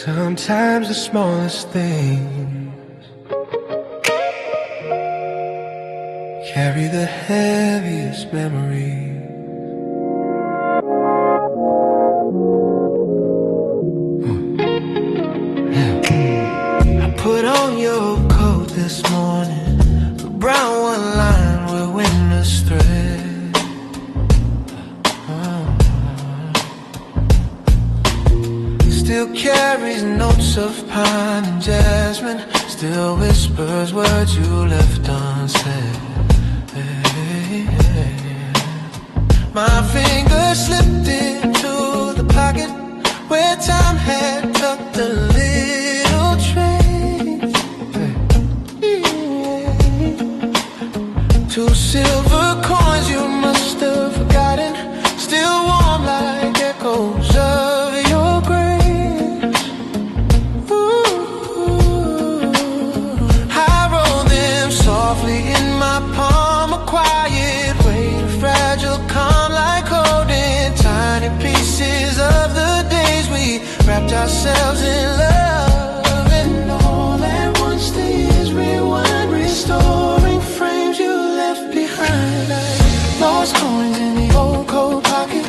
Sometimes the smallest things carry the heaviest memories. I put on your coat this morning, the brown one lined with winter's thread. Still carries notes of pine and jasmine, still whispers words you left unsaid. My fingers slipped into the pocket where time had tucked a little trace. Two silver coins you must have forgotten, still warm like echoes of your grace. Softly in my palm, a quiet way, fragile, calm, like holding tiny pieces of the days we wrapped ourselves in love. And all at once the years rewind, restoring frames you left behind. Like lost coins in the old coat pocket,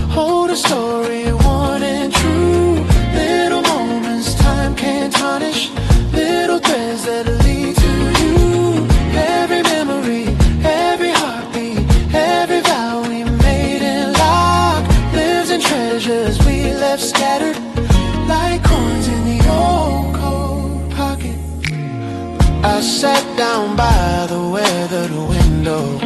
hold a story worn and true. Little moments time can't tarnish, little threads that lead to you. Every memory, every heartbeat, every vow we made and locked, lives in treasures we left scattered like coins in the old coat pocket. I sat down by the weathered window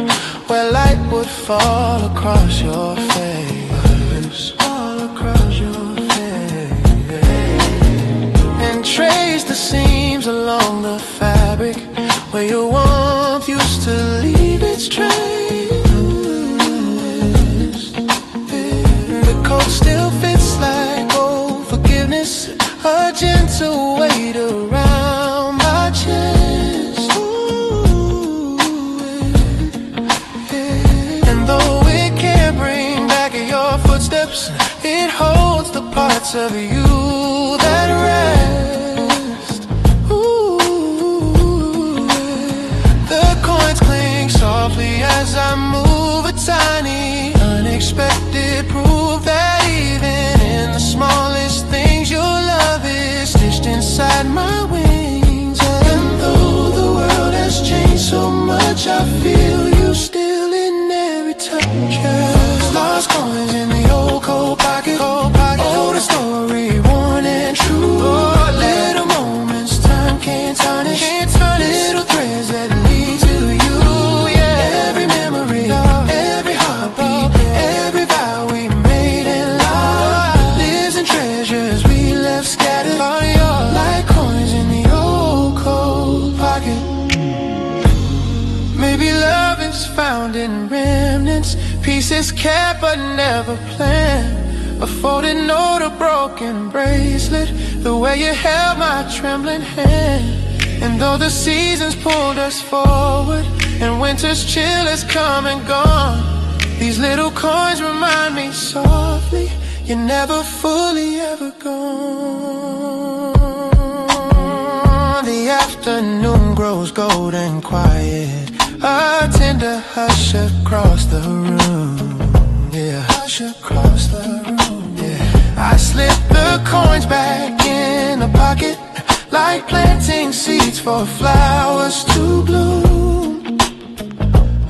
where light would fall across your face, all across your face, and trace the seams along the fabric where your warmth used to leave its trace. The coat still fits like old forgiveness, a gentle weight around my chest. And though it can't bring back your footsteps, it holds the parts of you that rest. Softly as I move, a tiny, unexpected proof that even in the smallest things your love is stitched inside my wings. And though the world has changed so much, I feel you still in every touch. Lost coins in the old coat pocket, hold a story worn and true. Little moments time can't tarnish, little threads that lead to you. Every memory, every heartbeat, every vow we made and locked, lives in treasures we left scattered like coins in the old coat pocket. Maybe love is found in remnants, pieces kept but never planned. A folded note, a broken bracelet, the way you held my trembling hand. And though the seasons pulled us forward and winter's chill has come and gone, these little coins remind me softly you're never fully ever gone. The afternoon grows golden quiet, a tender hush across the room. Yeah, hush across the room. Yeah, I slip the coins back in the pocket like planting seeds for flowers to bloom.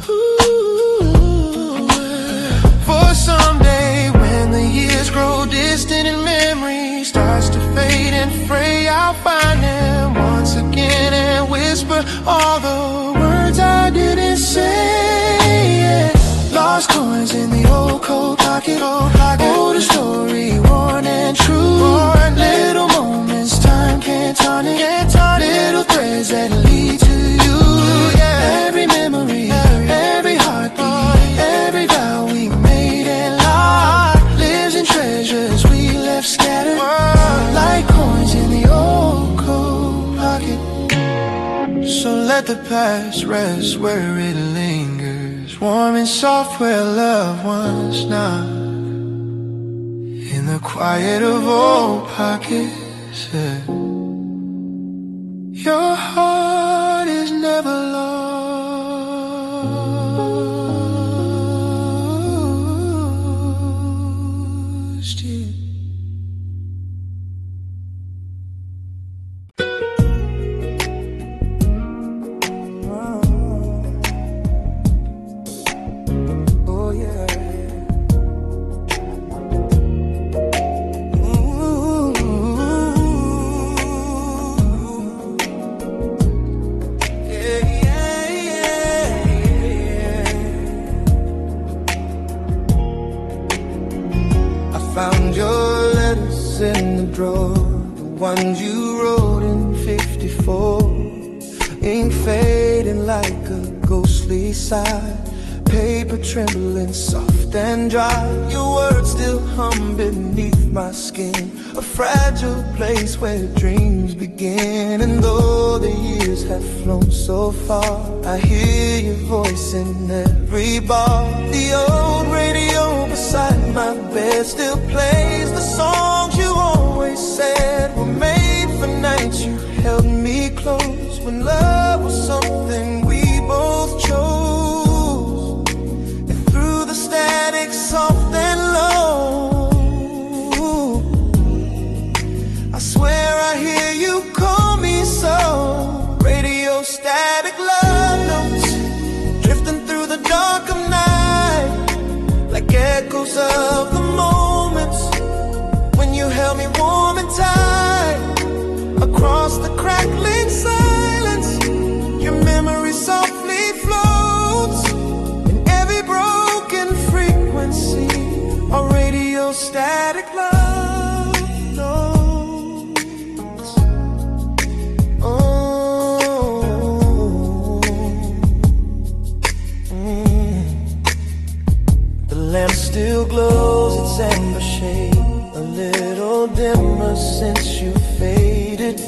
Ooh. For someday when the years grow distant and memory starts to fade and fray, I'll find them once again and whisper all the words I didn't say. Lost coins in the old coat pocket, hold a story worn and true. Little moments time can't tarnish, little threads that lead to you. Every memory, every heartbeat, every vow we made and locked, lives in treasures we left scattered like coins in the old coat pocket. So let the past rest where it lingers, warm and soft where love once knocked, in the quiet of old pockets. said, your heart is never lost. Yeah. Found your letters in the drawer, the ones you wrote in '54. Ink fading like a ghostly sigh, paper trembling soft and dry. Your words still hum beneath my skin, a fragile place where dreams begin. And though the years have flown so far, I hear your voice in every bar. The old radio beside my bed still plays the songs you always said were made for nights you held me close, when love was something we both chose. And through the static soft and low, I swear I hear you call me so. Radio static love notes drifting through the dark of night, like echoes of the moments when you held me warm and tight. Across the crackling silence, your memory softly floats. In every broken frequency, a radio static love notes. The lamp still glows its amber shade, a little dimmer since you faded.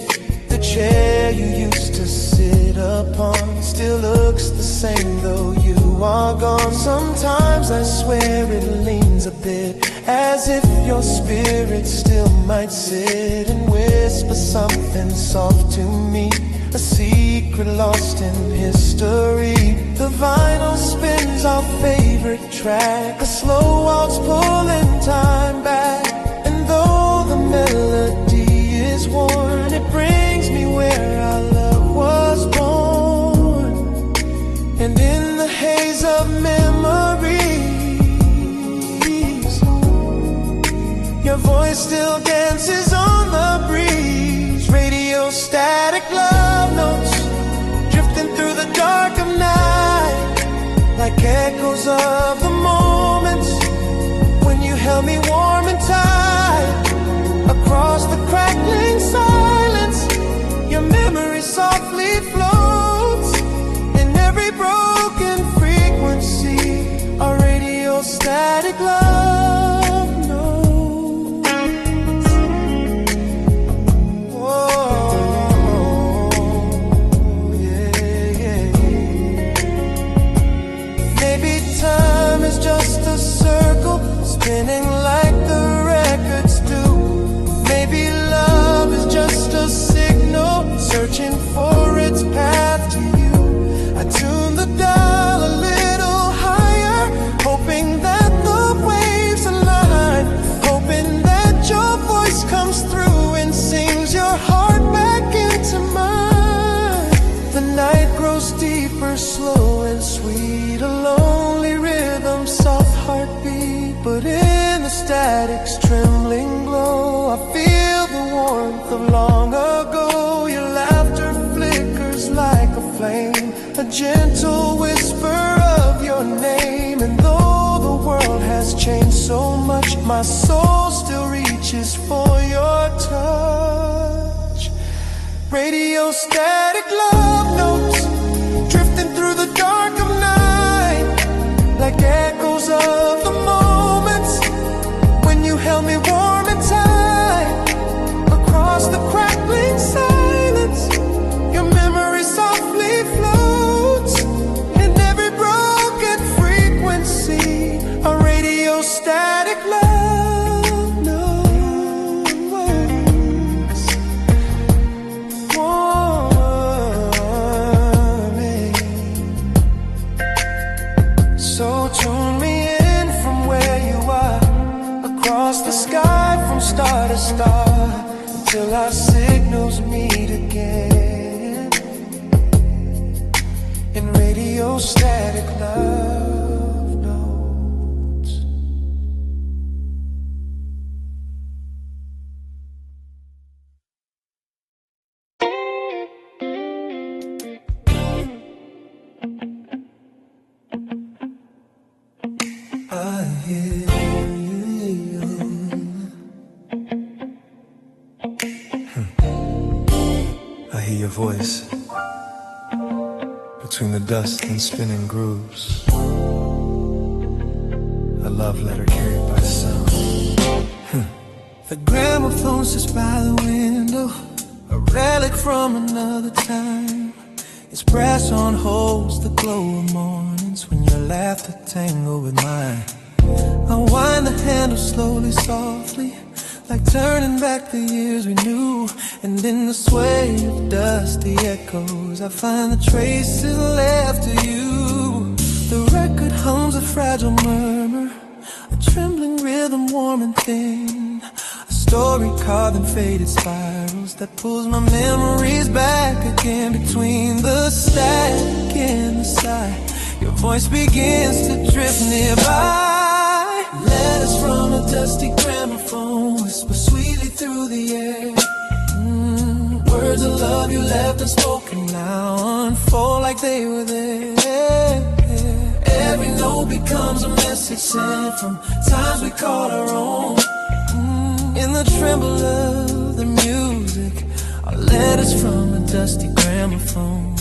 The chair you used to sit upon still looks the same though you are gone. Sometimes I swear it leans a bit, as if your spirit still might sit and whisper something soft to me, a secret lost in history. The vinyl spins our favorite track, a slow waltz pulling time back. And though the melody is worn, it brings me where our love was born. And in the haze of memories, your voice still dances on the breeze. Radio static love notes drifting through the dark of night, like echoes of the moments when you held me warm and tight. Across the crackling silence, your memory softly floats. In every broken frequency, a radio static love notes. Whoa, yeah, yeah. Maybe time is just a circle spinning like the records do. Maybe love is just a signal searching for its path to you. I tune the dial a little higher, hoping that the waves align, hoping that your voice comes through and sings your heart back into mine. The night grows deeper, slow and sweet, a lonely rhythm, soft heartbeat. But in the static's trembling glow, I feel the warmth of long ago. Your laughter flickers like a flame, a gentle whisper of your name. And though the world has changed so much, my soul still reaches for your touch. Radio static love notes drifting through the dark of night, like echoes of the moments when you held me warm and tight. Across the crackling silence, your memory softly floats. In every broken frequency, a radio static love notes. So tune me in from where you are, across the sky from star to star, till our signals meet again in radio static love notes. I hear you. I hear your voice between the dust and spinning grooves. A love letter carried by sound. The gramophone sits by the window, a relic from another time. Its brass on holds the glow of mornings when your laughter tangled with mine. I wind the handle slowly, softly, like turning back the years we knew. And in the sway of dusty echoes, I find the traces left of you. The record hums a fragile murmur, a trembling rhythm warm and thin, a story carved in faded spirals that pulls my memories back again. Between the static and the sigh, your voice begins to drift nearby. Letters from a dusty gramophone whisper sweetly through the air. Words of love you left unspoken now unfold like they were there. Every note becomes a message sent from times we called our own. In the tremble of the music, our letters from a dusty gramophone.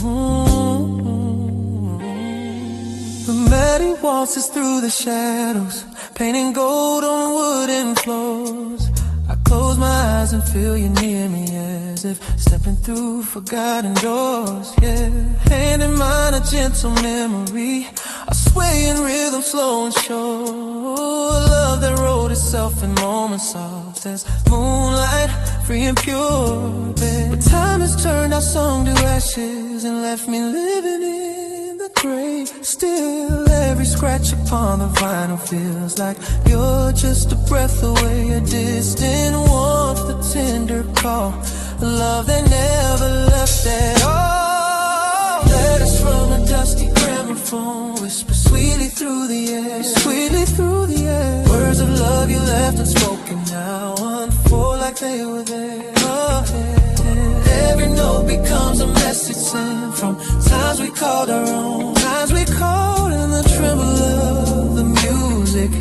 The melody waltzes through the shadows, painting gold on wooden floors. I close my eyes and feel you near me, as if stepping through forgotten doors. Yeah, hand in mine, a gentle memory, a swaying rhythm, slow and sure. Love that wrote itself in moments soft as moonlight, free and pure. But time has turned our song to ashes and left me living in the grave. Still, every scratch upon the vinyl feels like you're just a breath away, a distant warmth, a tender call, a love that never left at all. Letters from a dusty gramophone whisper sweetly through the air, sweetly through the air. Words of love you left unspoken now unfold like they were there. Oh, yeah. Every note becomes a message sent from times we called our own, times we called in the tremble of the music.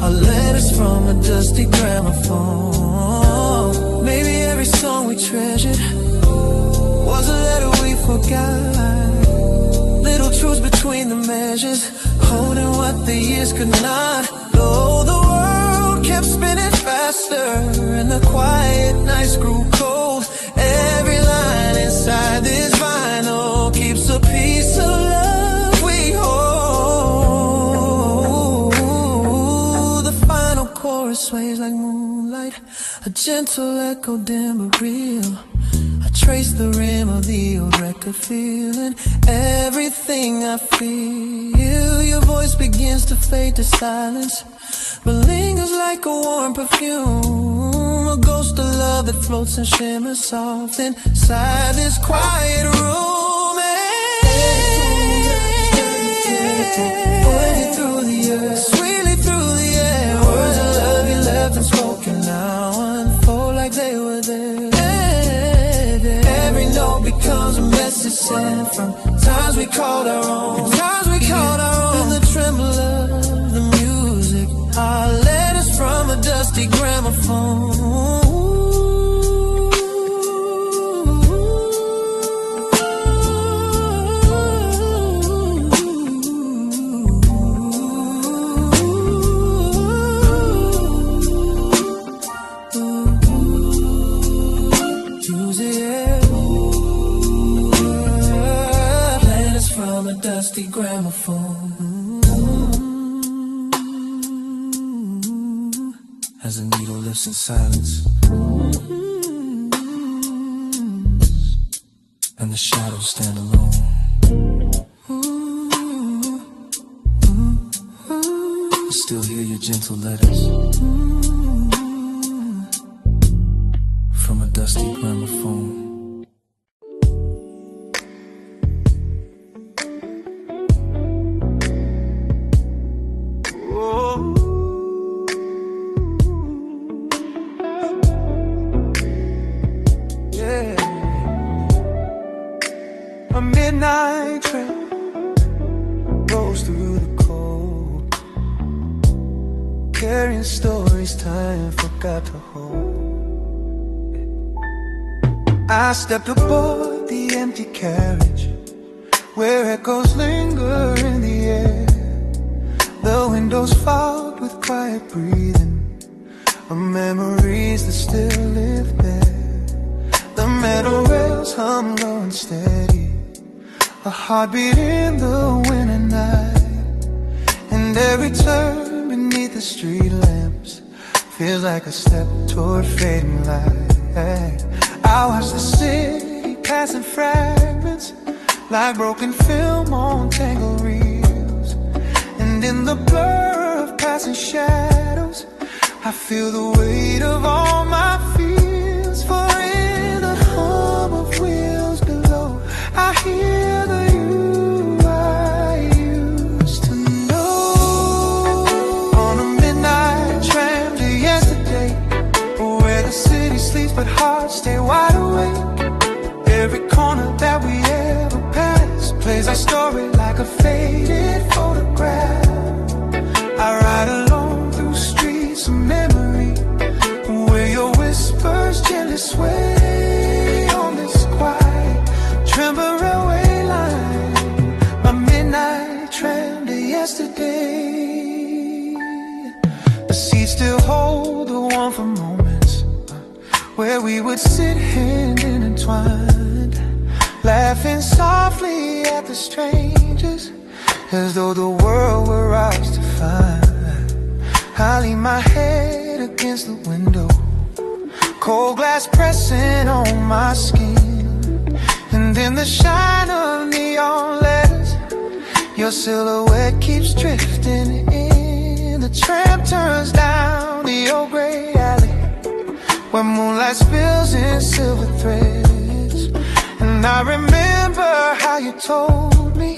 Our letters from a dusty gramophone. Maybe every song we treasured was a letter we forgot. Little truths between the measures, holding what the years could not. Though the world kept spinning faster and the quiet nights grew cold, every line inside this vinyl keeps a piece of love we hold. The final chorus sways like moonlight, a gentle echo dim but real. I trace the rim of the old record, feeling everything I feel. Your voice begins to fade to silence, but lingers like a warm perfume, a ghost of love that floats and shimmers soft inside this quiet room. Pointing through the earth, sweetly through the air. Words of love you left unspoken now unfold like they were there. Every note becomes a message sent from times we called our own, times we called our own. In the tremble of the music, our letters from a dusty gramophone. Dusty gramophone. As the needle lifts in silence, and the shadows stand alone. I still hear your gentle letters from a dusty gramophone. A midnight train rolls through the cold, carrying stories time forgot to hold. I stepped aboard the empty carriage, where echoes linger in the air. The windows fogged with quiet breathing of memories that still live there. The metal rails hum low and steady, a heartbeat in the winter night. And every turn beneath the street lamps feels like a step toward fading light. I watch the city pass in fragments, like broken film on tangled reels. And in the blur of passing shadows, I feel the weight of all my fears. For in the hum of wheels below, I hear the you I used to know. On a midnight tram to yesterday, where the city sleeps but hearts stay wide awake. Every corner that we ever pass plays our story like a faded photograph. I ride alone through streets of memory, where your whispers gently sway on this quiet tremble railway line. My midnight tram to yesterday. The seats still hold the warmth of moments where we would sit hand intertwined, laughing softly at the strangers, as though the world were ours to find. I lean my head against the window, cold glass pressing on my skin. And in the shine of neon letters, your silhouette keeps drifting in. The tram turns down the old gray alley, where moonlight spills in silver threads. And I remember how you told me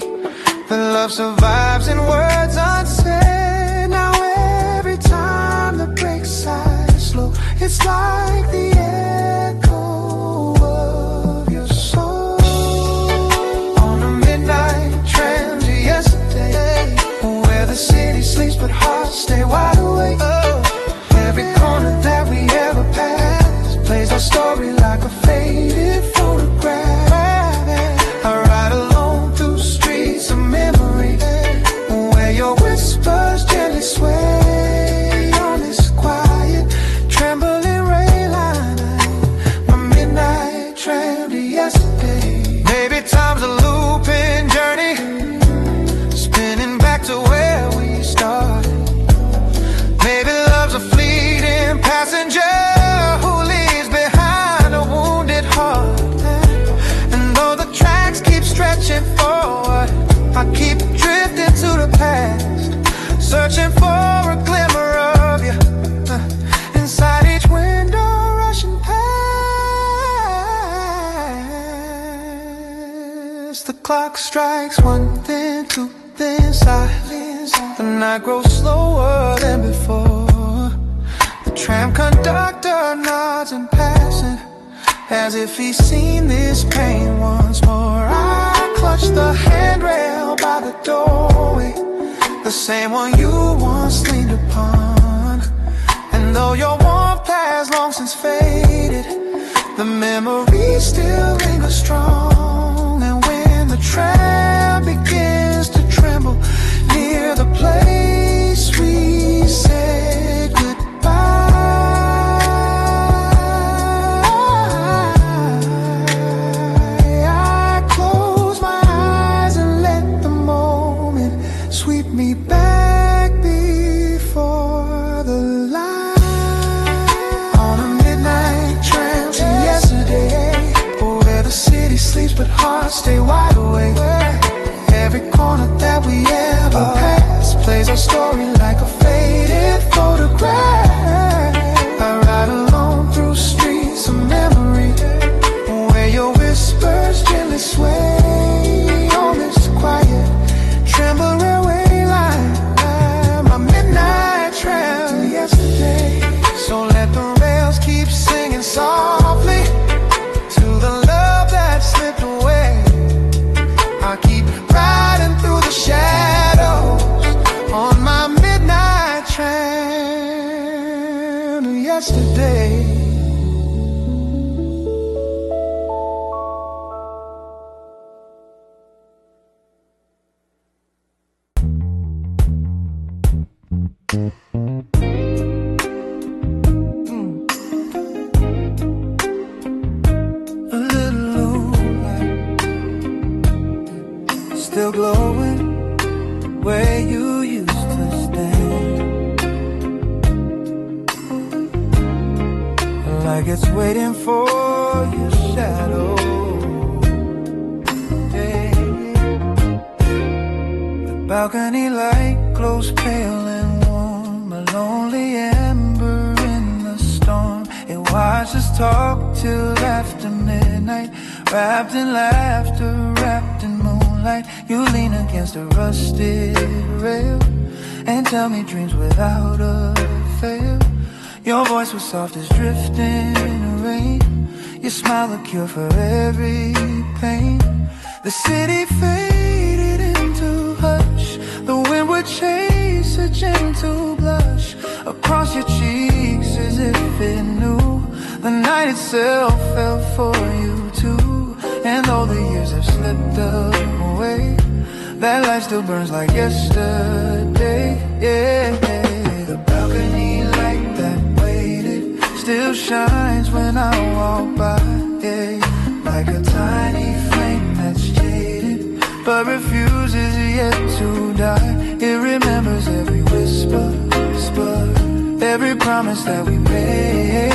that love survives in words unsaid. Now every time the brakes sigh slow, it's like the echo of your soul. On a midnight tram to yesterday, where the city sleeps but hearts stay wide awake. Every corner that we ever pass plays our story like a faded photograph. I ride alone through streets of memory, where your whispers gently sway on this quiet trembling rail line. My midnight tram to yesterday. Maybe time's a looping journey, spinning back to where we started. Maybe love's a fleeting passenger who leaves behind a wounded heart. And though the tracks keep stretching forward, I keep drifting to the past, searching for a glimmer of you inside each window rushing past. The clock strikes one, then two, then silence. The night grows slower than before. The tram conductor nods in passing, as if he's seen this pain once more. I clutch the handrail by the doorway, the same one you once leaned upon. And though your warmth has long since faded, the memories still linger strong. And when the tram begins to tremble near the place we said goodbye, I close my eyes and let the moment sweep me back before the light. On a midnight tram to yesterday, where the city sleeps but hearts stay wide awake. plays our story like a faded photograph. I ride alone through streets of memory, where your whispers gently sway on this quiet, tremble railway line. My midnight trail to yesterday. So let the rails keep singing softly to the love that slipped away. I keep riding through the shadows on my midnight train to yesterday. A little light still glowing where you used to stand, like it's waiting for your shadow. Yeah. The balcony light glows pale and warm, a lonely ember in the storm. It watches us talk till after midnight, wrapped in laughter, wrapped in moonlight. You lean against a rusted rail and tell me dreams without a fail. Your voice was soft as drifting rain. Your smile a cure for every pain. The city faded into hush. The wind would chase a gentle blush across your cheeks as if it knew the night itself fell for you too. And though the years have slipped away, that light still burns like yesterday. Yeah, the balcony light that waited still shines when I walk by. Yeah, like a tiny flame that's jaded but refuses yet to die. It remembers every whisper, every promise that we made.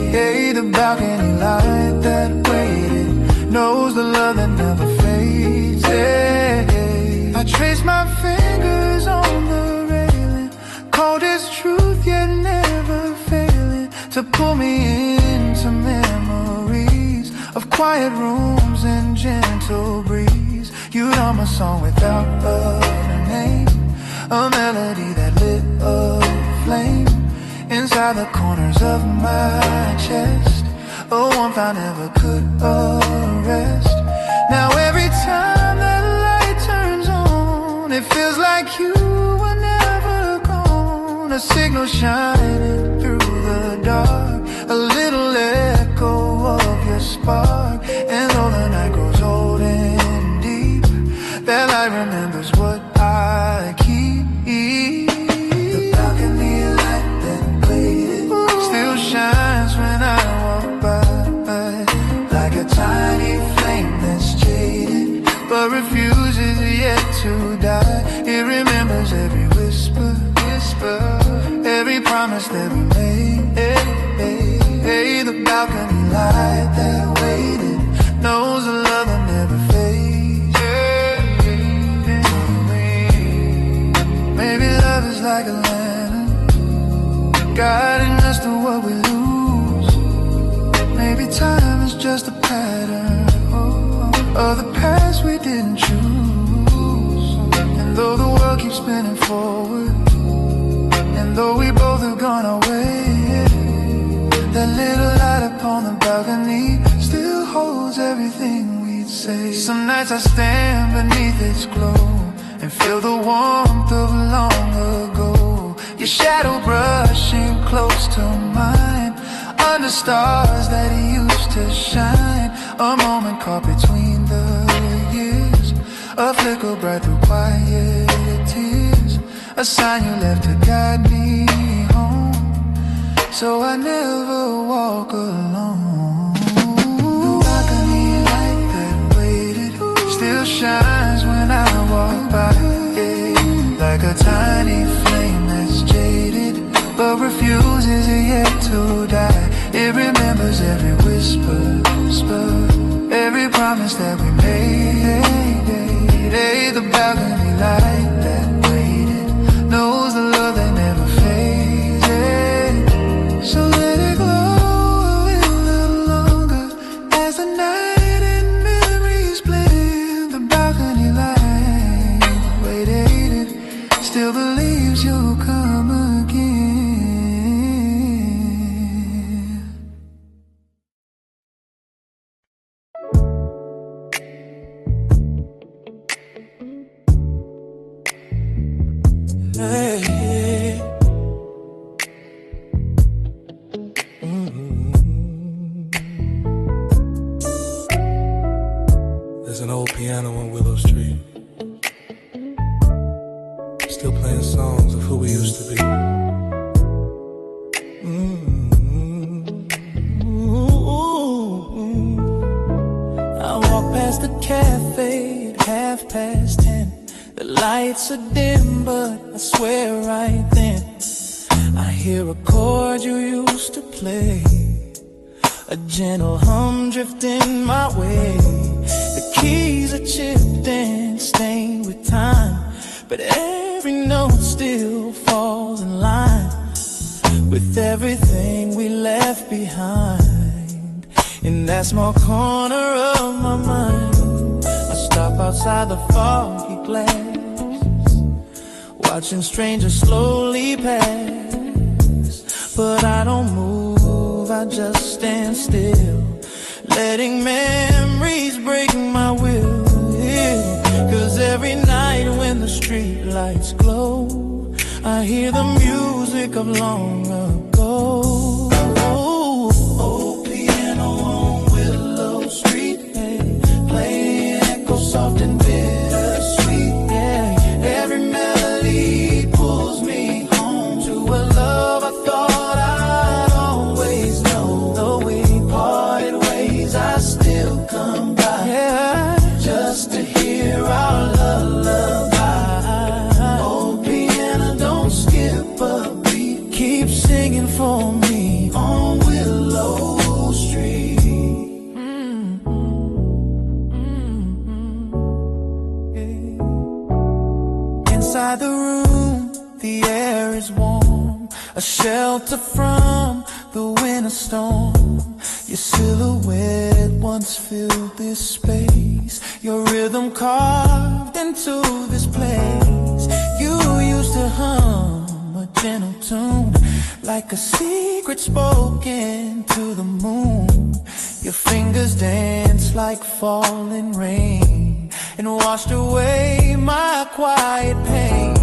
Hey, the balcony light that waited knows the love that never fades. Hey, I trace my fingers on the railing, cold as truth yet never failing, to pull me into memories of quiet rooms and gentle breeze. You know my song without a name, a melody that lit a flame inside the corners of my chest, a warmth I never could arrest. Now every time that light turns on, it feels like you were never gone. A signal shining through the dark, a little echo of your spark. And though the night grows old and deep, that light remembers what I keep. The balcony light that waited still shines when I walk by, like a tiny flame that's jaded but refuses yet to die. It remembers every whisper, every promise that we made. Hey, the balcony light that waited knows a love that never fades. Maybe love is like a lantern, guiding us to what we lose. Maybe time is just a pattern of the past we didn't choose. And though the world keeps spinning forward, and though we both have gone our way, that little light upon the balcony still holds everything we'd say. Some nights I stand beneath its glow and feel the warmth of long ago. Your shadow brushing close to mine, under stars that used to shine. A moment caught between the years, a flicker bright through quiet tears, a sign you left to guide me home, so I never walk alone. The balcony light that waited still shines when I walk by, yeah, like a tiny flame that's jaded but refuses yet to die. It remembers every whisper, every promise that we made. Hey, the balcony light that waited leaves, you'll come again. Hey. There's an old piano on Willow Street, still playing songs of who we used to be. I walk past the cafe at 10:30. The lights are dim, but I swear right then I hear a chord you used to play, a gentle hum drifting my way. The keys are chipped and stained with time, but every note still falls in line with everything we left behind. In that small corner of my mind, I stop outside the foggy glass, watching strangers slowly pass. But I don't move, I just stand still, letting memories break my will. Yeah. 'Cause every night when the street lights glow, I hear the music of long ago. Old piano on Willow Street, hey, playing echo soft and bittersweet. Yeah, every melody pulls me home to a love I thought I'd always know. Though we parted ways, I still come by, yeah, just to hear our lullaby. Old piano, don't skip a beat, keep singing for me on Willow Street. Yeah. Inside the room, the air is warm, a shelter from the winter storm. Your silhouette once filled this space, your rhythm carved into this place. You used to hum a gentle tune, like a secret spoken to the moon. Your fingers danced like falling rain and washed away my quiet pain.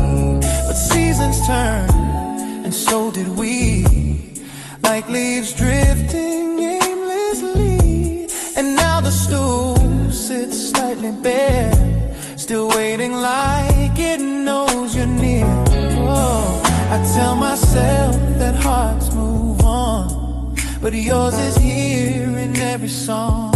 But seasons turned, and so did we, like leaves drifting aimlessly. And now the stool sits slightly bare, still waiting like it knows you're near. Oh, I tell myself that hearts move on, but yours is here in every song.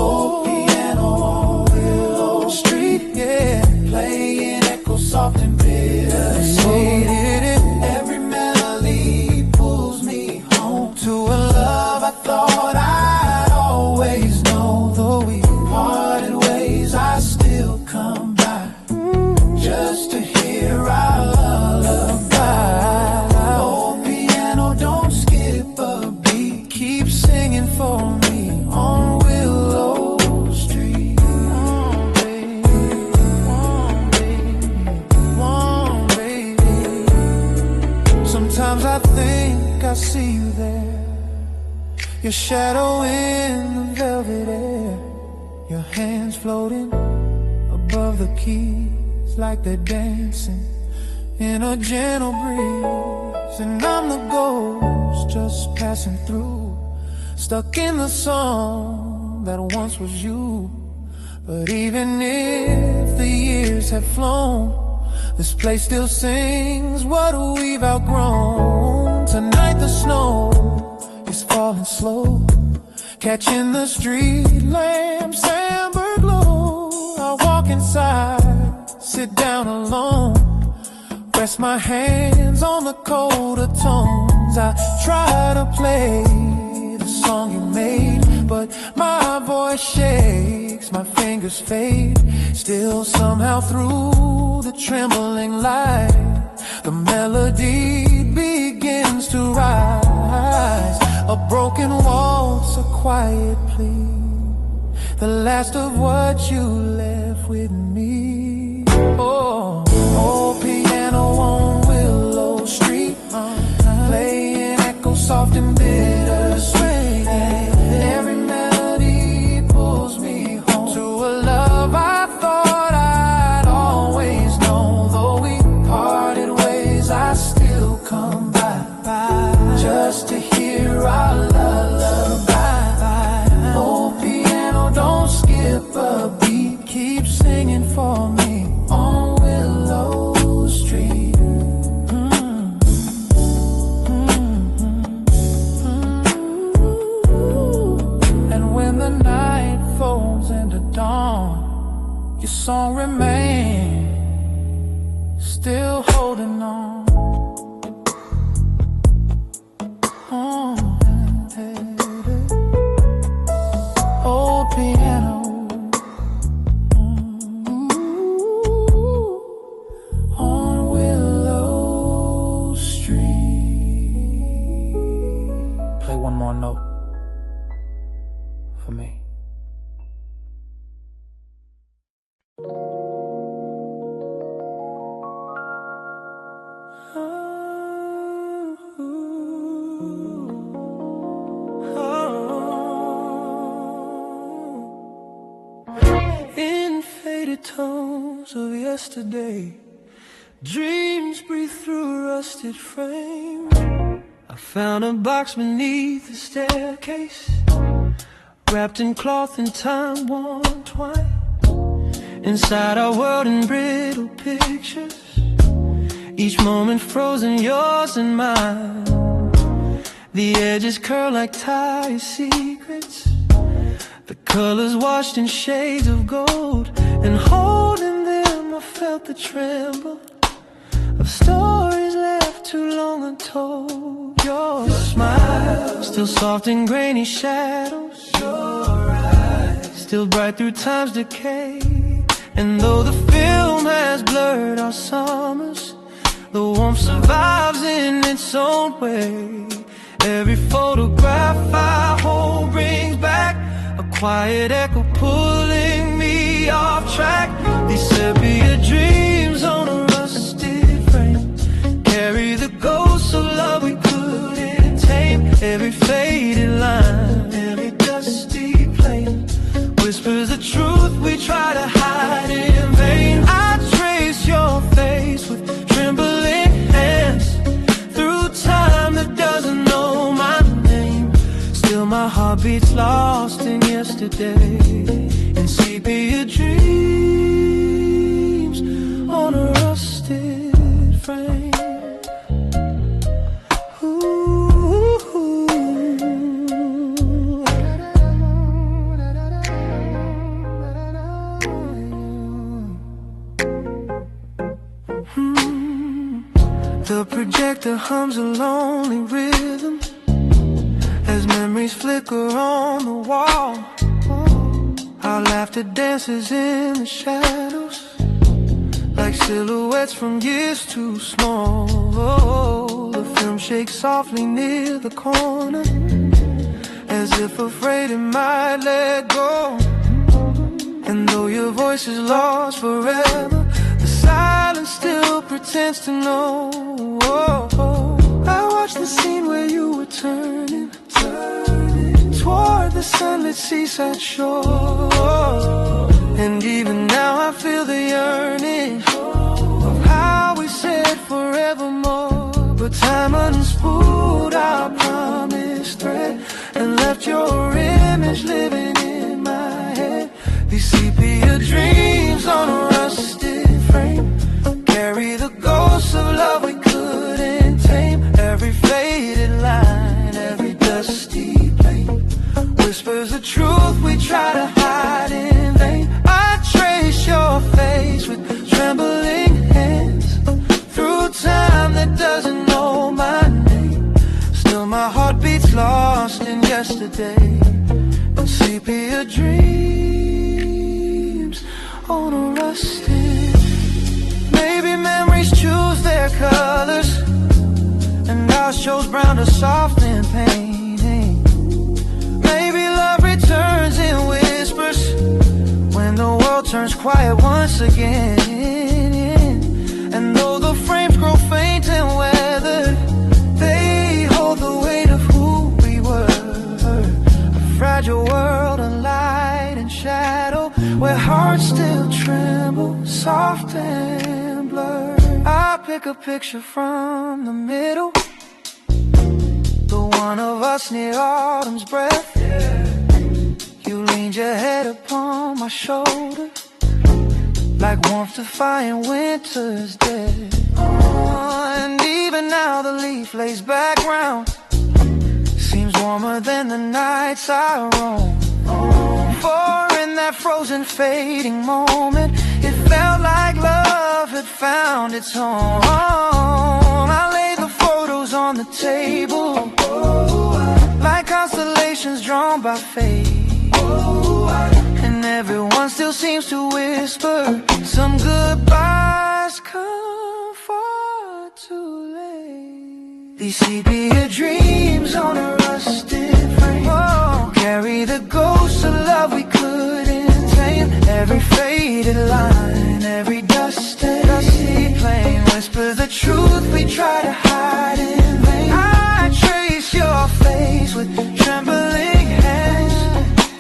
Old piano on Willow Street, yeah, playing echo soft and bittersweet. Every melody pulls me home to a love I thought I'd always know. Though we parted ways, I still come by, just to hear our lullaby. Old piano, don't skip a beat, keep singing for me on Willow Street. Sometimes I think I see you there, your shadow in the velvet air, your hands floating above the keys like they're dancing in a gentle breeze. And I'm the ghost just passing through, stuck in the song that once was you. But even if the years have flown, this place still sings what we've outgrown. Tonight the snow is falling slow, catching the street lamps amber glow. I walk inside, sit down alone, rest my hands on the colder tones. I try to play the song you made, but my voice shakes, my fingers fade. Still somehow through the trembling light, the melody begins to rise. A broken waltz, a quiet plea, the last of what you left with me. Oh, still holding on. Old piano, on Willow Street. Play one more note for me. Tones of yesterday, dreams breathe through a rusted frame. I found a box beneath the staircase, wrapped in cloth and time-worn twine. Inside our world in brittle pictures, each moment frozen, yours and mine. The edges curl like tired secrets, the colors washed in shades of gold. And holding them, I felt the tremble of stories left too long untold. Your smile, still soft in grainy shadows. Your eyes, still bright through time's decay. And though the film has blurred our summers, the warmth survives in its own way. Every photograph I hold brings back a quiet echo pulling me off track. These sepia dreams on a rusted frame carry the ghosts of love we couldn't tame. Every faded line, every dusty plane whispers the truth we try to hide in vain. I trace your face with trembling hands through time that doesn't know my name. Still my heart beats lost in yesterday, in sepia dreams on a rusted frame. The projector hums a lonely rhythm as memories flicker on the wall. Our laughter dances in the shadows like silhouettes from years too small. The film shakes softly near the corner as if afraid it might let go. And though your voice is lost forever, the silence still pretends to know. I watched the scene where you were turning toward the sunlit seaside shore. And even now I feel the yearning of how we said forevermore. But time unspooled our promise thread and left your image living in my head. These sepia dreams on a rusted frame carry the ghosts of love we couldn't tame. Every faded line, every dusty plane whispers the truth we try to hide in vain. I trace your face with trembling hands through time that doesn't know my name. Still my heart beats lost in yesterday, in sepia dreams on a rusted. Maybe memories choose their colors and ours shows brown to soften pain. Maybe love returns in whispers when the world turns quiet once again. And though the frames grow faint and weathered, they hold the weight of who we were. A fragile world of light and shadow, where hearts still tremble, soft and blurred. I pick a picture from the middle, the one of us near autumn's breath. You leaned your head upon my shoulder, like warmth defying winter's dead. And even now the leaf lays back round, seems warmer than the nights I roam. For in that frozen fading moment, it felt like love had found its home. I laid the photos on the table, like constellations drawn by fate. And everyone still seems to whisper some goodbyes come far too late. These sepia dreams on a rusted frame, carry the ghosts of love we couldn't tame. Every faded line, every dusty plane whispers the truth we try to hide in vain. I trace your face with trembling hands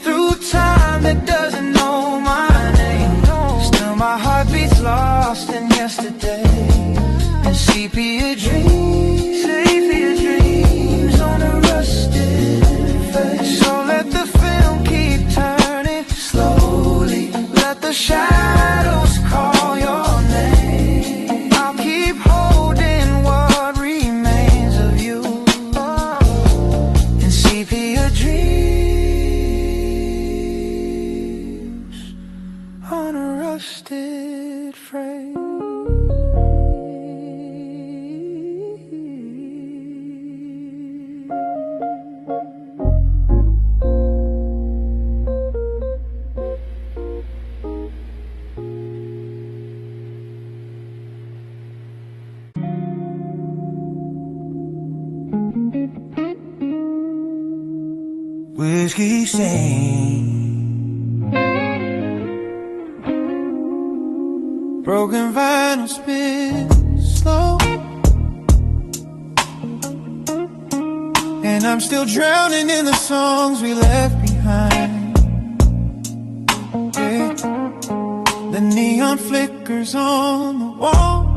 through time that doesn't know my name. Still my heart beats lost in yesterday, and sepia dreams on a rusted face. So let the film keep turning slowly, let the shadows call your name. I'll keep holding what remains of you in sepia dreams on a rusted frame. Whiskey stain, broken vinyl spin slow, and I'm still drowning in the songs we left behind. Yeah. The neon flickers on the wall,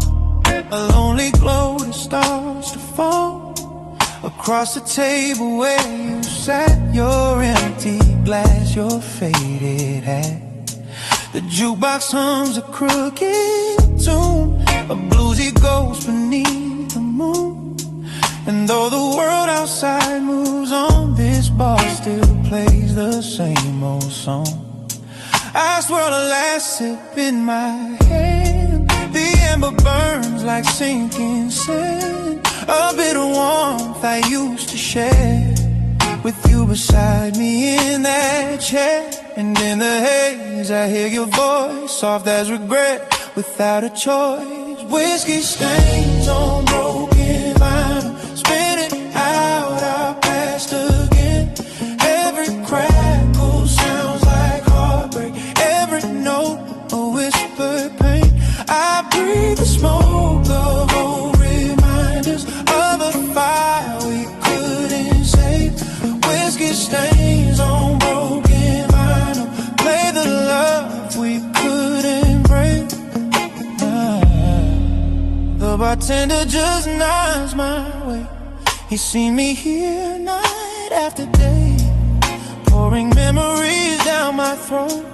a lonely glow that starts to fall across the table where you sat, your empty glass, your faded hat. The jukebox hums a crooked tune, a bluesy ghost beneath the moon. And though the world outside moves on, this bar still plays the same old song. I swirl a last sip in my hand, the ember burns like sinking sand. A bit of warmth I used to share with you beside me in that chair. And in the haze I hear your voice, soft as regret, without a choice. Whiskey stains on broken vinyl, spinning out our past again. Every crackle sounds like heartbreak, every note a whispered pain. I breathe the smoke of old reminders of a fire we couldn't save. Whiskey stains on broken vinyl, play the love we couldn't break. The bartender just nods my way. He's seen me here night after day, pouring memories down my throat,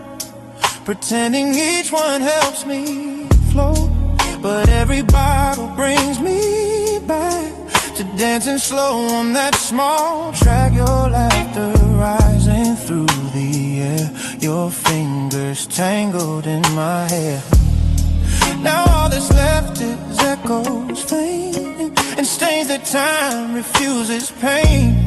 pretending each one helps me float. But every bottle brings me back to dancing slow on that small track. Your laughter rising through the air, your fingers tangled in my hair. Now all that's left is echoes fading, and stains that time refuses pain.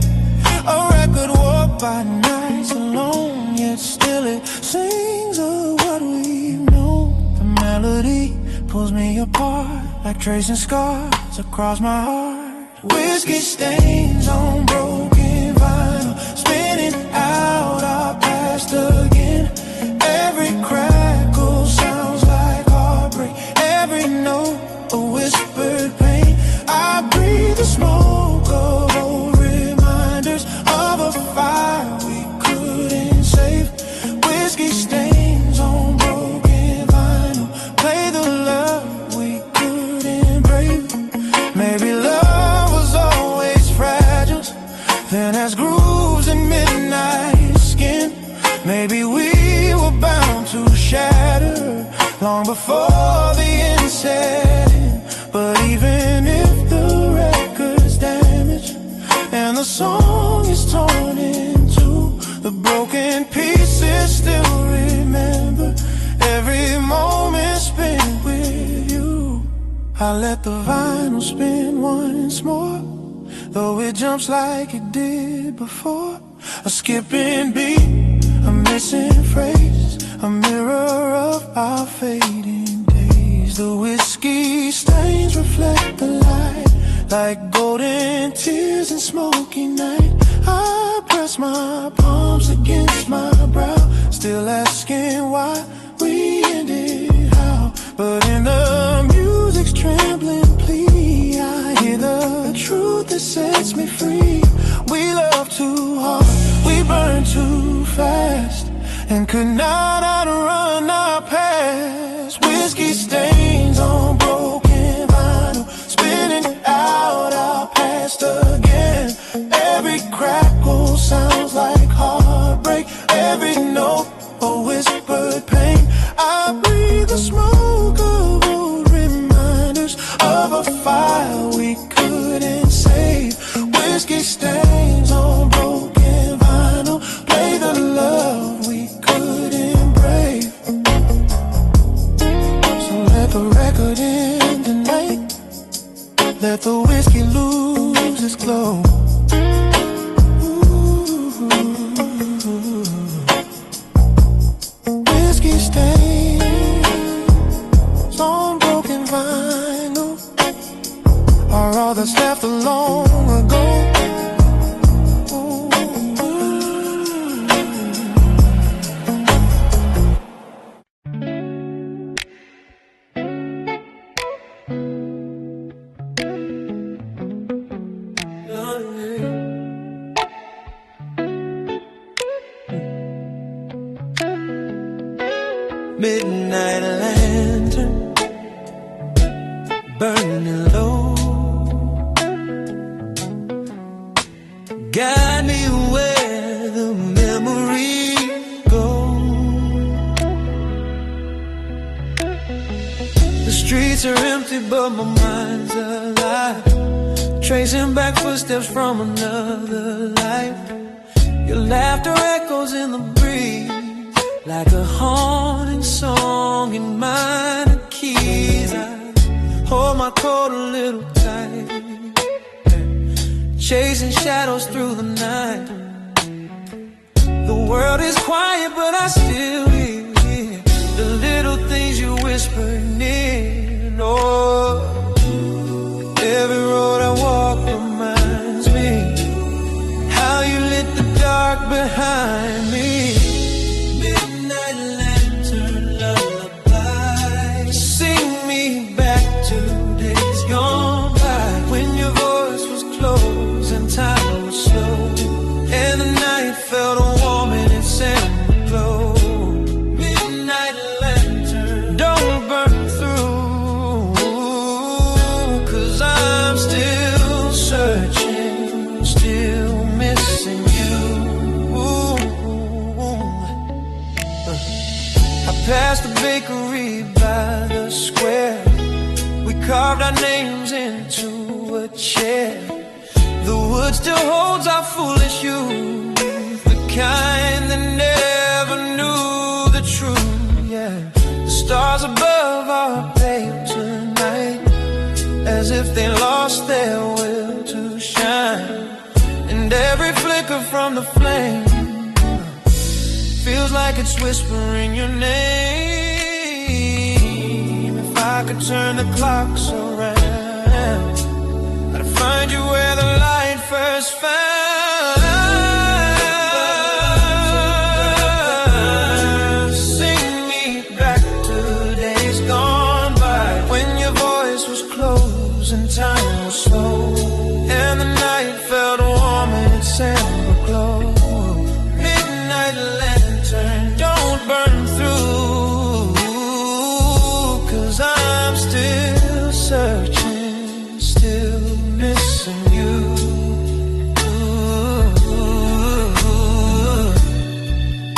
A record warped by nights alone, yet still it sings of what we've known. The melody pulls me apart like tracing scars across my heart. Whiskey stains on broken vinyl, spinning out our past again. Every crackle sounds like heartbreak, every note a whispered pain. I breathe the smoke of old reminders of a fire we couldn't save. Whiskey stains on broken vinyl, play the love we couldn't break. Maybe love was always fragile, then has grooves and midnight skin. Maybe we were bound to shatter long before the end set in. But even if the record's damaged and the song is torn in two, the broken pieces still remember every moment I let the vinyl spin once more, though it jumps like it did before. A skipping beat, a missing phrase, a mirror of our fading days. The whiskey stains reflect the light like golden tears in smoky night. I press my palms against my brow, still asking why we ended how. But in the music's trembling plea, I hear the truth that sets me free. We love too hard, we burn too fast, and could not outrun our past. Whiskey stains on broken vinyl, spinning out our past again. Every crackle sounds like heartbreak, every note a whispered pain. I breathe the smoke of old reminders of a fire we couldn't save. Whiskey stains on broken vinyl, play the love we couldn't brave. So let the record end tonight, let the whiskey lose its glow. Whiskey stains on broken vinyl are all that's left of long ago. Midnight lantern burning low, guide me where the memories go. The streets are empty but my mind's alive, tracing back footsteps from another life. Your laughter echoes in the breeze like a haunting song in minor keys. I hold my coat a little tight, chasing shadows through the night. The world is quiet but I still hear the little things you whisper near. Oh, every road I walk reminds me how you lit the dark behind me. Time was slow, and the night felt warm and it sent a glow. Midnight lantern, don't burn through, 'cause I'm still searching, still missing you. I passed the bakery by the square, we carved our names into a chair. The wood still holds our foolish youth, the kind that never knew the truth, yeah. The stars above are pale tonight, as if they lost their will to shine. And every flicker from the flame feels like it's whispering your name. If I could turn the clocks around, I'd find you where the light first found. Sing me back to days gone by, when your voice was close and time was slow, and the night felt warm and it sent a glow. Midnight lantern, don't burn through, 'cause I'm still searching, still missing you.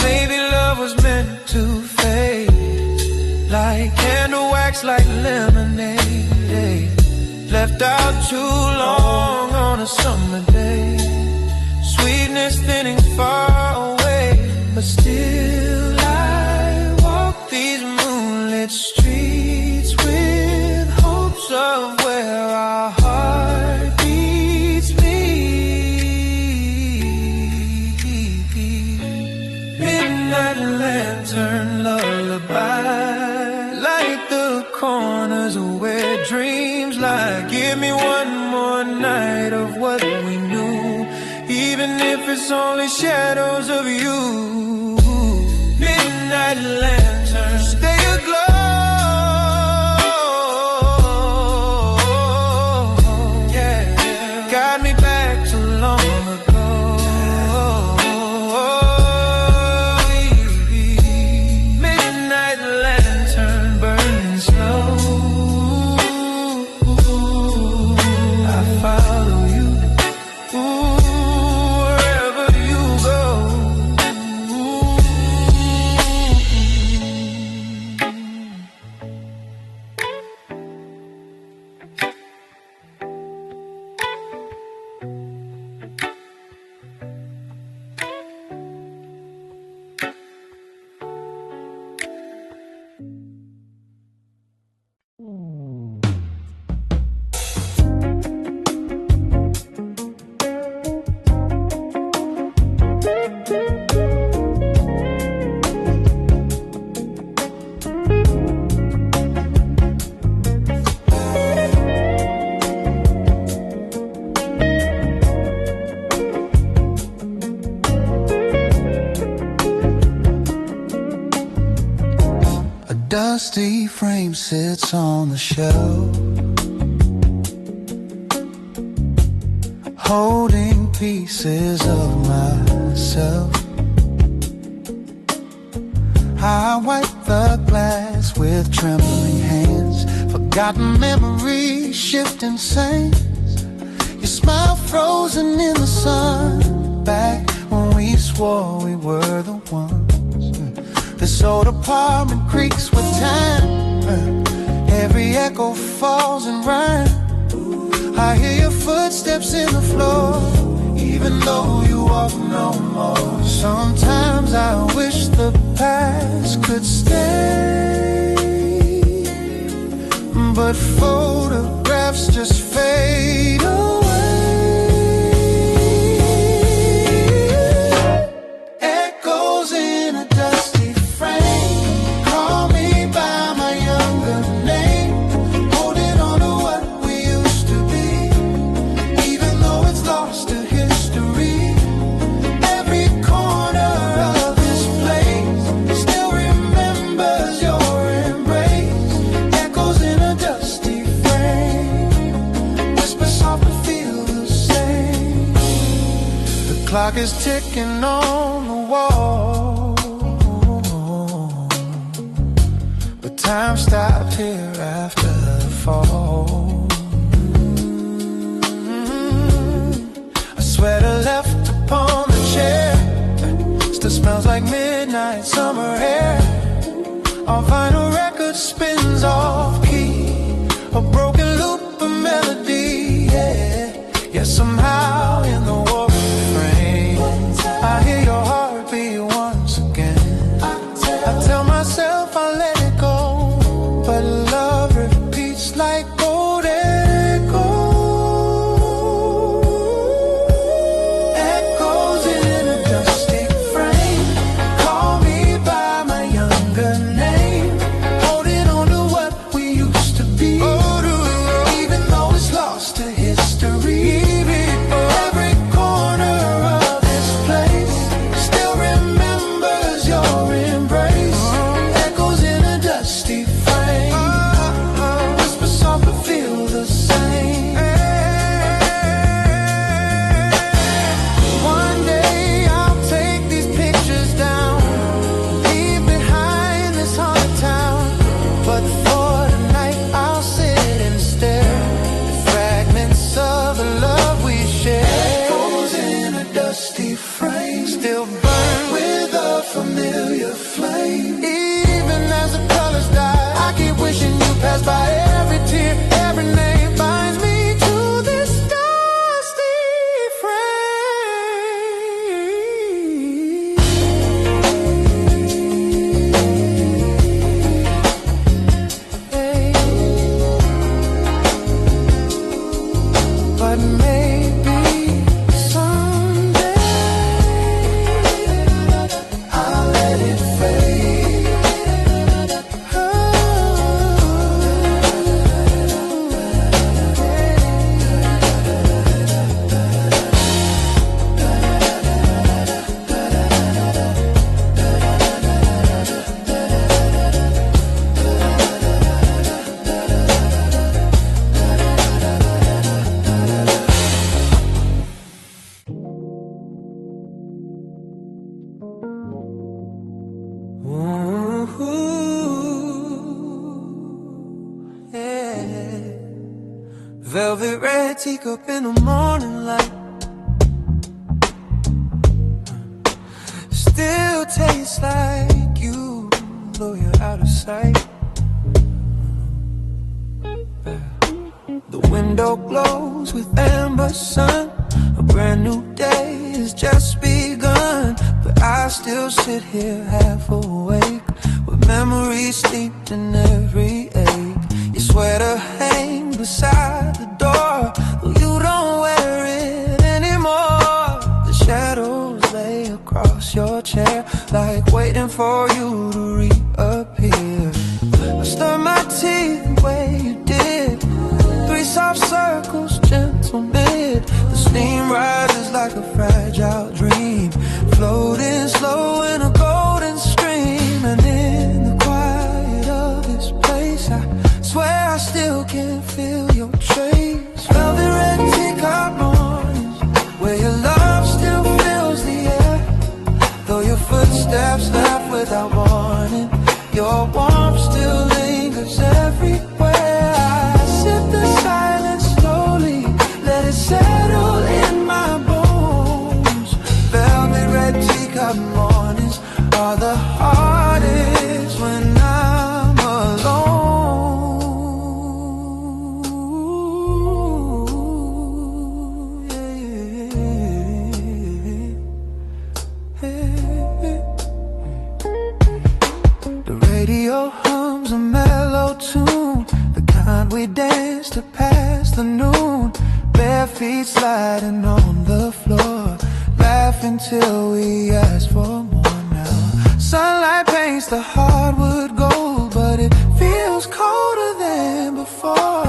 Maybe love was meant to fade, like candle wax, like lemonade, left out too long on a summer day. Sweetness thinning far away, but still I walk these moonlit streets with hopes close of where our heartbeats meet. Midnight lantern lullaby, light the corners where dreams lie. Give me one more night of what we knew, even if it's only shadows of you. Midnight lantern, stay aglow. Yeah, guide me back to long ago. Midnight lantern burning slow. I follow you. Wherever you go. Dusty frame sits on the shelf, holding pieces of myself. I wipe the glass with trembling hands, forgotten memories, shifting sands. Your smile frozen in the sun, back when we swore we were the ones. This old apartment creaks with time, every echo falls in rhyme. I hear your footsteps in the floor, even though you walk no more. Sometimes I wish the past could stay, but photographs just fade away. Echoes in a dusty frame, call me by my younger name, holding on to what we used to be, even though it's lost to history. Every corner of this place still remembers your embrace. Echoes in a dusty frame, whisper soft but feel the same. The clock is ticking on the wall, but time stopped here after the fall. A sweater left upon the chair still smells like midnight summer air. Our vinyl record spins off key, a broken loop of melody. Yeah, somehow in the war frame, I hear your heartbeat once again. I tell myself I'll let it go, but love repeats like old echoes. Echoes in a dusty frame, call me by my younger name, holding on to what we used to be, even though it's lost to history. Velvet red teacup in the morning light still tastes like you, though you're out of sight. The window glows with amber sun. A brand new day has just begun, but I still sit here half awake, with memories steeped in every ache. Your sweater hangs beside the door, though you don't wear it anymore. The shadows lay across your chair, like waiting for you to reappear. I stir my tea the way you did, 3 soft circles, gentle mid. The steam rises like a fragile dream, floating slow in a golden stream. And in the quiet of this place, I swear I still can feel your trace. Velvet red teacup mornings, where your love still fills the air, though your footsteps left without warning. Your warmth still lingers everywhere. I sip the silence slowly, let it settle in my bones. Velvet red teacup mornings are the hardest when I'm alone. The radio hums a mellow tune, the kind we dance to pass the noon. Bare feet sliding on the floor, laughing till we ask for more now. Sunlight paints the hardwood gold, but it feels colder than before,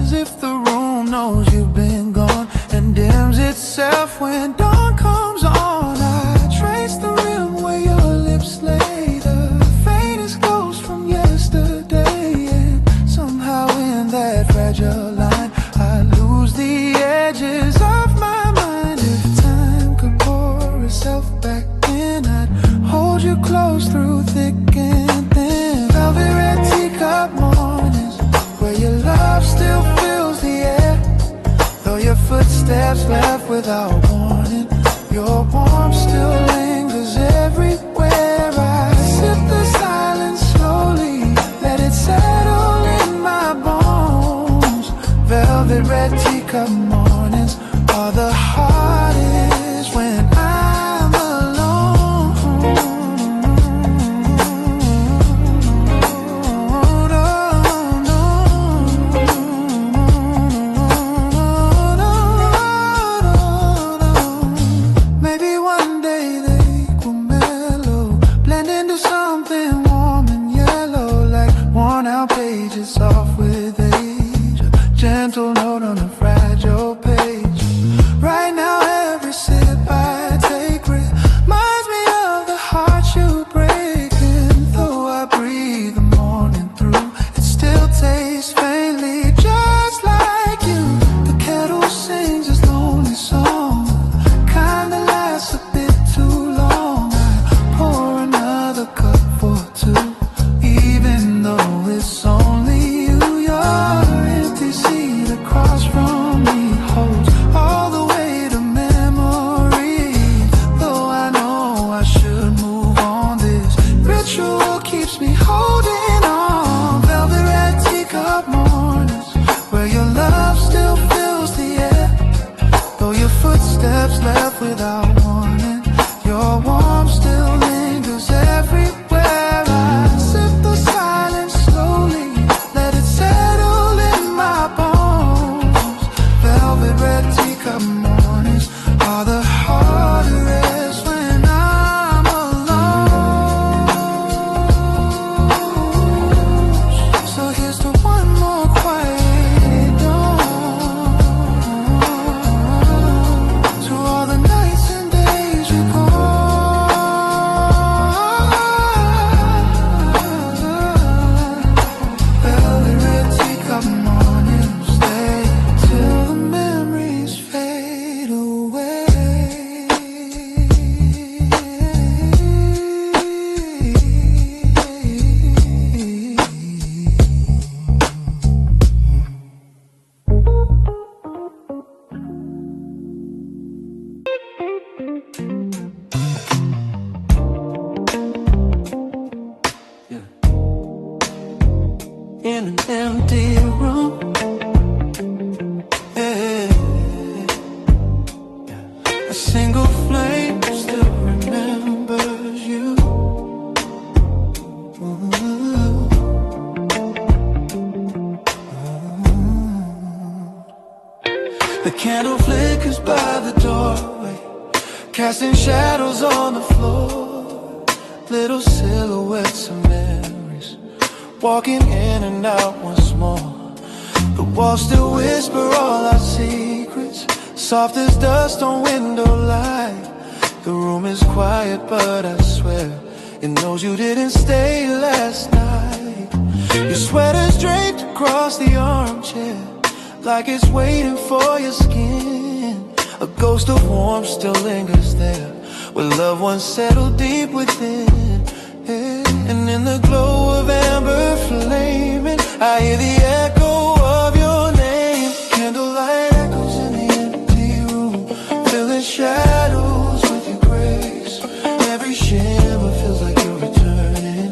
as if the room knows you've been gone and dims itself when dawn comes on. I trace the rim where your lips lay, the faintest ghost from yesterday, and somehow in that fragile line I lose the edges of my mind. If time could pour itself back in, I'd hold you close through thick and thin. Velvet red teacup mornings, where your love still fills the air, though your footsteps left without warning. Your warmth still lingers everywhere. I sip the silence slowly, let it settle in my bones. Velvet red teacup mornings are the hardest when I'm alone. Maybe one day they will mellow, blend into something warm and yellow, like worn out pages soft with age, a gentle note on a fragile page. Right now every sip I take reminds me of the heart you break, and though I breathe the morning through, it still tastes faintly just like you. The kettle sings its lonely song, the kind that lasts a bit too long. I pour another cup for 2, even though it's only you. Your empty seat across from me holds all the weight of memory, though I know I should move on. This ritual keeps me holding on. Velvet red teacup mornings, where your love still fills the air, though your footsteps left without warning. Your warmth still lingers everywhere. I sip the silence slowly, let it settle in my bones. The candle flickers by the doorway, casting shadows on the floor. Little silhouettes of memories, walking in and out once more. The walls still whisper all our secrets, soft as dust on window light. The room is quiet, but I swear it knows you didn't stay last night. Your sweater's draped across the armchair, like it's waiting for your skin. A ghost of warmth still lingers there, where loved ones settle deep within. And in the glow of amber flaming, I hear the echo of your name. Candlelight echoes in the empty room, filling shadows with your grace. Every shimmer feels like you're returning,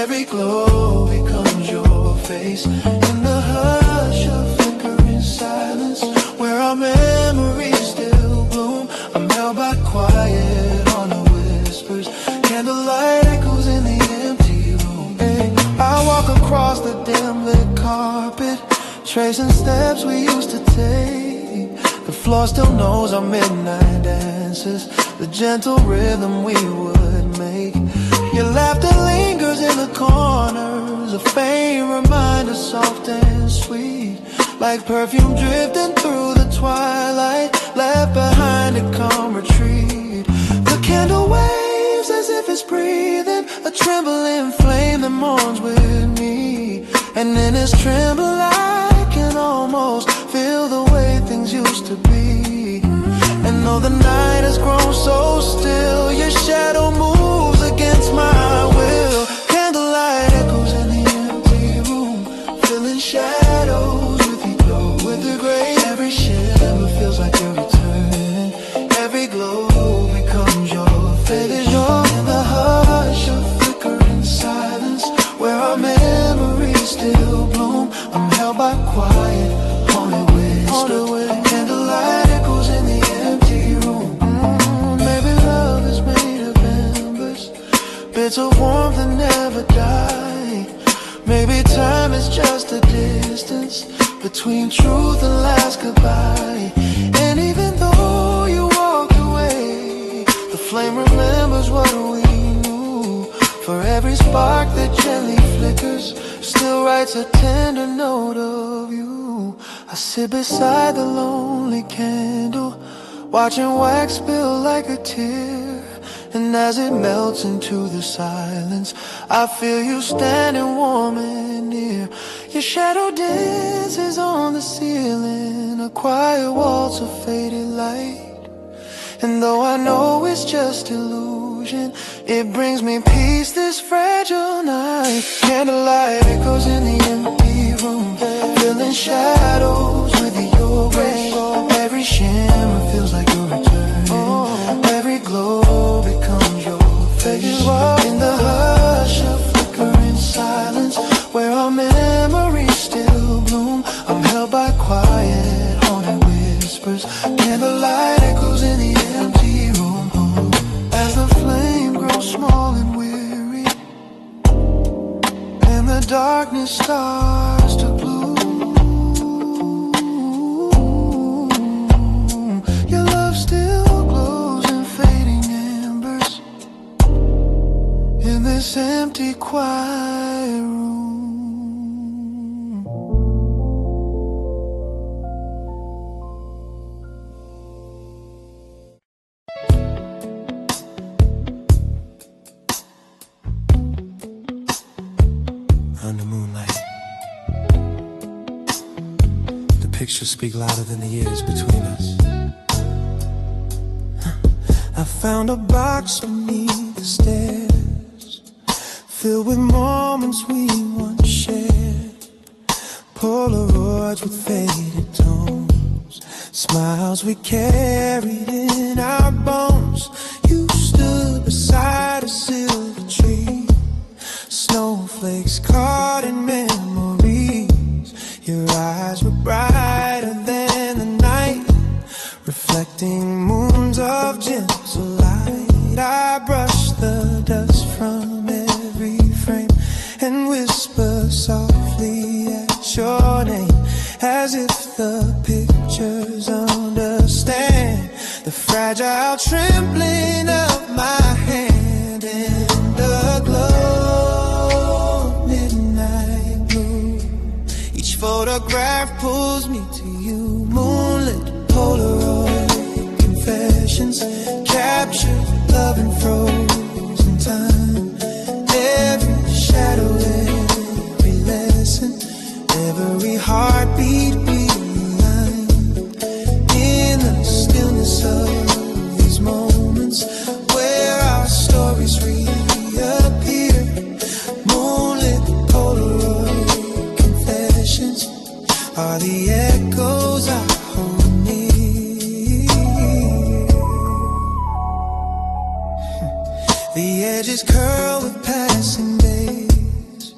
every glow becomes your face. In the hush of flickering silence, where our memories still bloom, I'm held by quiet haunted whispers. Candlelight echoes in the empty room. I walk across the dim lit carpet, tracing steps we used to take. The floor still knows our midnight dances, the gentle rhythm we would make. Your laughter lingers in the corners, a faint reminder, soft and sweet, like perfume drifting through the twilight, left behind to come retreat. The candle waves as if it's breathing, a trembling flame that mourns with me. And in its tremble I can almost feel the way things used to be. And though the night has grown so still, your shadow moves against my will. Candlelight echoes in the empty room, filling shadows with your glow, with the grace. Every shimmer feels like you're returning, every glow becomes your face. In the hush of flickering silence, where our memories still bloom, I'm held by quiet haunted whispers. Candlelight echoes in the empty room. Maybe love is made of embers, bits of warmth that never die. Maybe time is just a distance between truth and last goodbye. And even though you walked away, the flame remembers what we knew. For every spark that gently flickers, still writes a tender note of you. I sit beside the lonely candle, watching wax spill like a tear. And as it melts into the silence, I feel you standing warm and near. Your shadow dances on the ceiling, a quiet waltz of faded light. And though I know it's just illusion, it brings me peace this fragile night. Candlelight echoes in the empty room, filling shadows with your grace. Every shimmer feels like you're returning, every glow becomes your face. In the hush of flickering silence, where our memories still bloom, I'm held by quiet haunted whispers. Candlelight echoes in the empty room. As the flame grows small and weary, and the darkness starts to gloom, your love still glows in fading embers in this empty, quiet room. Under moonlight, the pictures speak louder than the years between us. I found a box beneath the stairs, filled with moments we once shared. Polaroids with faded tones, smiles we carried in our bones. You stood beside a silver tree, snowflakes caught in memories. Your eyes were brighter than the night, reflecting moons of gentle light. I brushed the dust from every frame and whispered softly at your name, as if the pictures fragile trembling of my hand in the glow, midnight blue. Each photograph pulls me to you, moonlit Polaroid confessions, captured love and frozen time. Every shadow, every lesson, every heartbeat realigned in the stillness of these moments where our stories reappear. Moonlit Polaroid confessions are the echoes I hold near. The edges curl with passing days,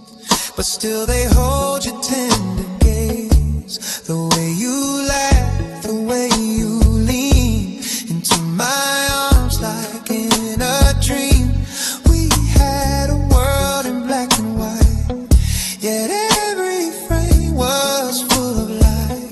but still they hold your tender gaze. The way you laugh, the way you lean into my arms like in a dream. We had a world in black and white, yet every frame was full of light.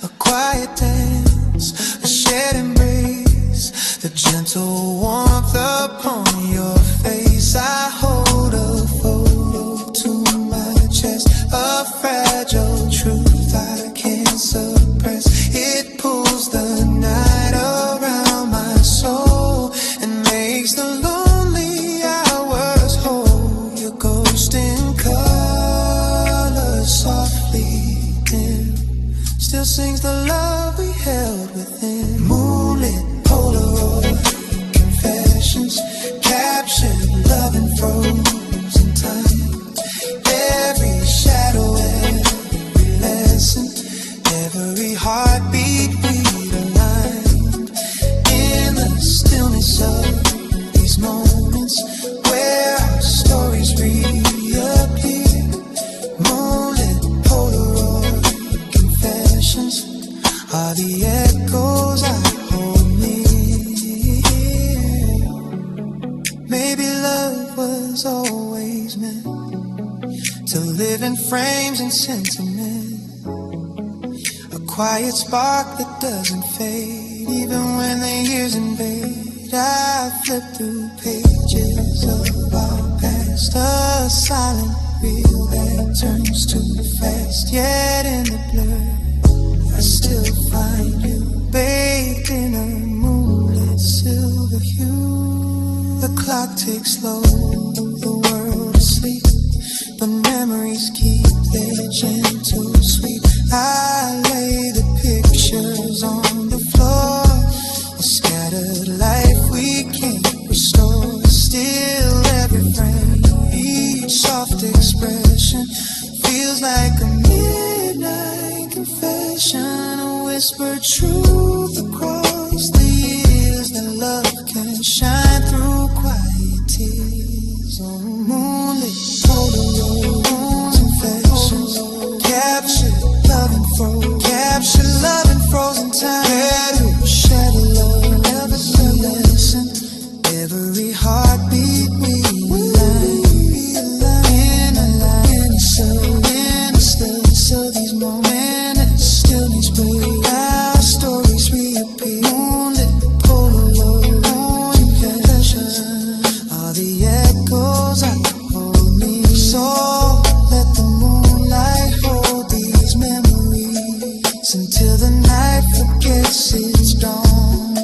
A quiet dance, a shared embrace, the gentle warmth upon your face. I hold a photo to my chest, a fragile truth I can't suppress. It pulls the night around my soul and makes the lonely hours whole. Your ghost in color softly dim still sings the love we held within. Moonlit Polaroid confessions, captured love and frozen time. Every shadow, every lesson, every heartbeat realigned in the stillness of these moments where our stories reappear. Moonlit Polaroid confessions are the echoes I hold near. Maybe love was always meant to live in frames and sentiment, a quiet spark that doesn't fade even when the years invade. I flip through pages of our past, a silent reel that turns too fast. Yet in the blur I still find you, bathed in a moonlit silver hue. The clock ticks slow, the world asleep, but memories keep their gentle sweep. I lay the pictures on the floor, a scattered life we can't restore. Still every frame, each soft expression feels like a midnight confession, a whispered truth across the years that love can shine through quiet tears. Oh, moonlit Polaroid confessions, captured love and frozen, captured love and frozen time. Every shadow, love, every lesson, every heartbeat realigned in the stillness of these moments. Stillness where our stories reappear. Moonlit Polaroid confessions are the echoes I hold near. So let the moonlight hold these memories until the night forgets its dawn.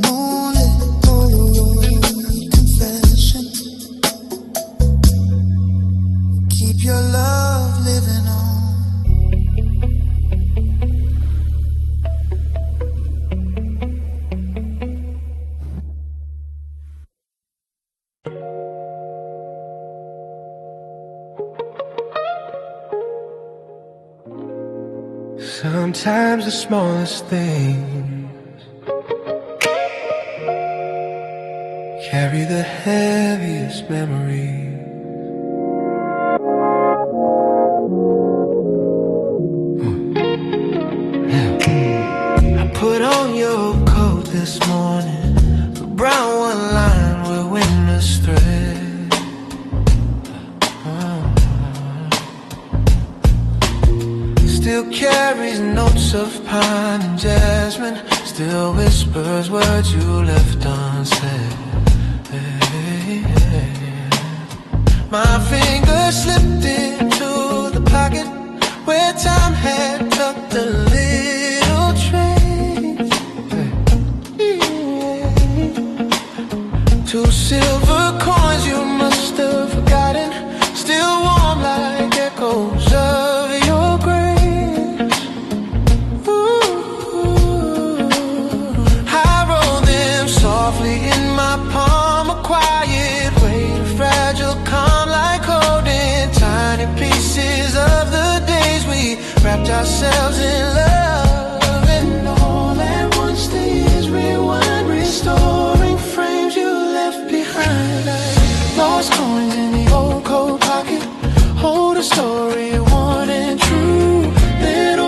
Moonlit Polaroid confession, keep your love living on. Sometimes the smallest things carry the heaviest memory. I put on your coat this morning, the brown one lined with winter's thread. Still carries notes of pine and jasmine still whispers words you left unsaid. My fingers slipped into the pocket where time had tucked a little trace. Two silver coins you must have forgotten, still warm like echoes of your grace. I roll them softly in my palm, a quiet way to fragile calm, like holding tiny pieces of the days we wrapped ourselves in love. And all that once stays rewind, restoring frames you left behind. Like lost coins